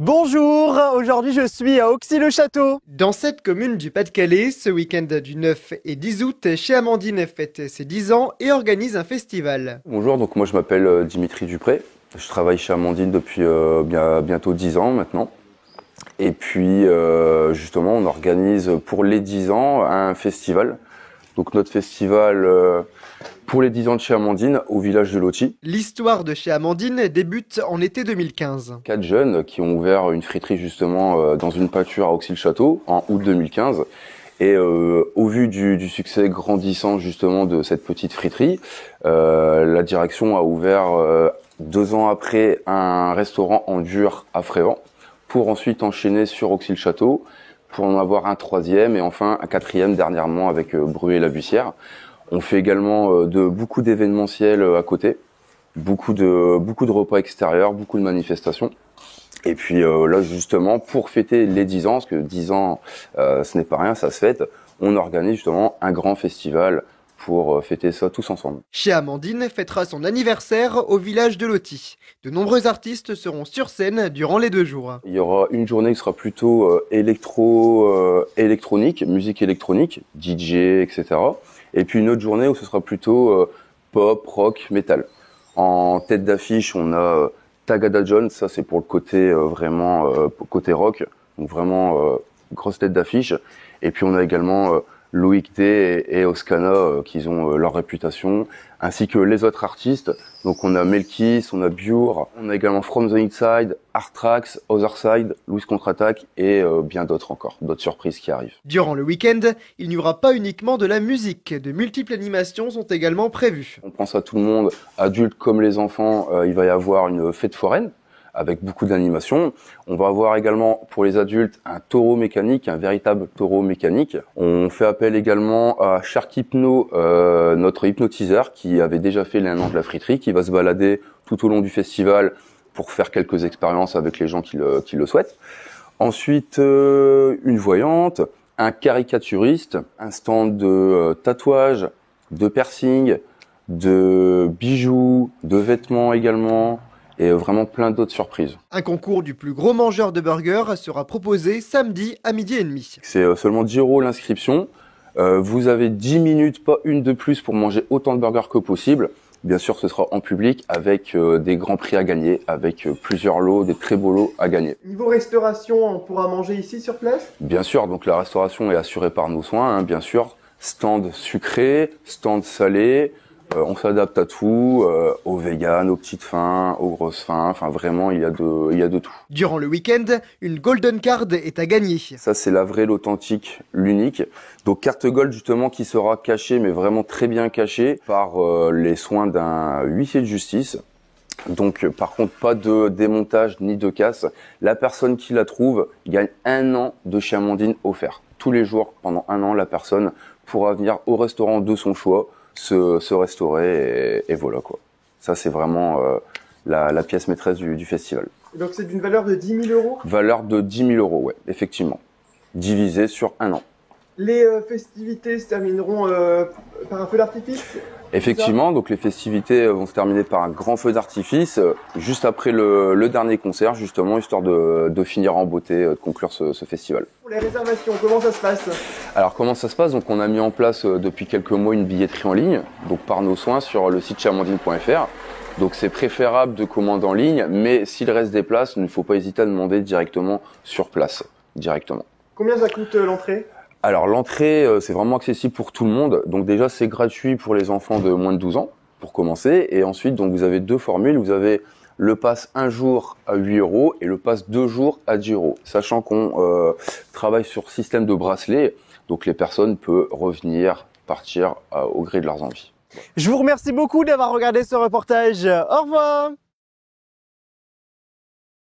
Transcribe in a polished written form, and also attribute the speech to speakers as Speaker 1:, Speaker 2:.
Speaker 1: Bonjour, aujourd'hui je suis à Auxy-le-Château.
Speaker 2: Dans cette commune du Pas-de-Calais, ce week-end du 9 et 10 août, chez Amandine fête ses 10 ans et organise un festival.
Speaker 3: Bonjour, donc moi je m'appelle Dimitri Dupré. Je travaille chez Amandine depuis bientôt 10 ans maintenant. Et puis justement on organise pour les 10 ans un festival. Donc notre festival pour les 10 ans de chez Amandine au village de Loty.
Speaker 2: L'histoire de chez Amandine débute en été 2015.
Speaker 3: 4 jeunes qui ont ouvert une friterie justement dans une pâture à Auxy-le-Château en août 2015. Et au vu du succès grandissant justement de cette petite friterie, la direction a ouvert 2 ans après un restaurant en dur à Frévent pour ensuite enchaîner sur Auxy-le-Château pour en avoir un 3e et enfin un 4e dernièrement avec Bruay-la-Bussière. On fait également beaucoup d'événementiels à côté, beaucoup de repas extérieurs, beaucoup de manifestations. Et puis là justement pour fêter les 10 ans, parce que 10 ans ce n'est pas rien, ça se fête, on organise justement un grand festival pour fêter ça tous ensemble.
Speaker 2: Chez Amandine fêtera son anniversaire au village de Loty. De nombreux artistes seront sur scène durant les 2 jours.
Speaker 3: Il y aura une journée qui sera plutôt électronique, musique électronique, DJ, etc. Et puis une autre journée où ce sera plutôt pop, rock, metal. En tête d'affiche, on a Tagada John, ça c'est pour le côté côté rock, donc vraiment grosse tête d'affiche. Et puis on a également Loïc D et Oscana qui ont leur réputation, ainsi que les autres artistes. Donc on a Melkis, on a Bure, on a également From the Inside, Artrax, Otherside, Louis Contre-Attaque et bien d'autres encore, d'autres surprises qui arrivent.
Speaker 2: Durant le week-end, il n'y aura pas uniquement de la musique, de multiples animations sont également prévues.
Speaker 3: On pense à tout le monde, adultes comme les enfants, il va y avoir une fête foraine avec beaucoup d'animations. On va avoir également pour les adultes un taureau mécanique, un véritable taureau mécanique. On fait appel également à Shark Hypno, notre hypnotiseur qui avait déjà fait les 1 an de la friterie, qui va se balader tout au long du festival pour faire quelques expériences avec les gens qui le souhaitent. Ensuite, une voyante, un caricaturiste, un stand de tatouage, de piercing, de bijoux, de vêtements également, et vraiment plein d'autres surprises.
Speaker 2: Un concours du plus gros mangeur de burgers sera proposé samedi à 12h30.
Speaker 3: C'est seulement 10 € l'inscription. Vous avez 10 minutes, pas une de plus, pour manger autant de burgers que possible. Bien sûr, ce sera en public avec des grands prix à gagner, avec plusieurs lots, des très beaux lots à gagner.
Speaker 1: Niveau restauration, on pourra manger ici sur place?
Speaker 3: Bien sûr, donc la restauration est assurée par nos soins, hein, bien sûr. Stand sucré, stand salé. On s'adapte à tout, aux véganes, aux petites faims, aux grosses faims, enfin vraiment il y a de tout.
Speaker 2: Durant le week-end, une Golden Card est à gagner.
Speaker 3: Ça c'est la vraie, l'authentique, l'unique. Donc carte Gold justement qui sera cachée, mais vraiment très bien cachée par les soins d'un huissier de justice. Donc par contre pas de démontage ni de casse. La personne qui la trouve gagne 1 an de chez Amandine offert. Tous les jours pendant 1 an la personne pourra venir au restaurant de son choix, se restaurer et voilà quoi. Ça c'est vraiment la pièce maîtresse du festival.
Speaker 1: Donc c'est d'une valeur de 10 000 €?
Speaker 3: Valeur de 10 000 €, ouais, effectivement. Divisé sur 1 an.
Speaker 1: Les festivités se termineront par un feu d'artifice?
Speaker 3: Effectivement, donc les festivités vont se terminer par un grand feu d'artifice juste après le dernier concert, justement, histoire de finir en beauté, de conclure ce festival.
Speaker 1: Pour les réservations, comment ça se passe?
Speaker 3: Alors comment ça se passe? Donc on a mis en place depuis quelques mois une billetterie en ligne, donc par nos soins sur le site cheamandine.fr. Donc c'est préférable de commander en ligne, mais s'il reste des places, il ne faut pas hésiter à demander directement sur place, directement.
Speaker 1: Combien ça coûte l'entrée?
Speaker 3: Alors l'entrée, c'est vraiment accessible pour tout le monde. Donc déjà, c'est gratuit pour les enfants de moins de 12 ans, pour commencer. Et ensuite, donc vous avez 2 formules. Vous avez le pass 1 jour à 8 € et le pass 2 jours à 10 €. Sachant qu'on travaille sur système de bracelet, donc les personnes peuvent revenir, partir au gré de leurs envies.
Speaker 1: Je vous remercie beaucoup d'avoir regardé ce reportage. Au revoir!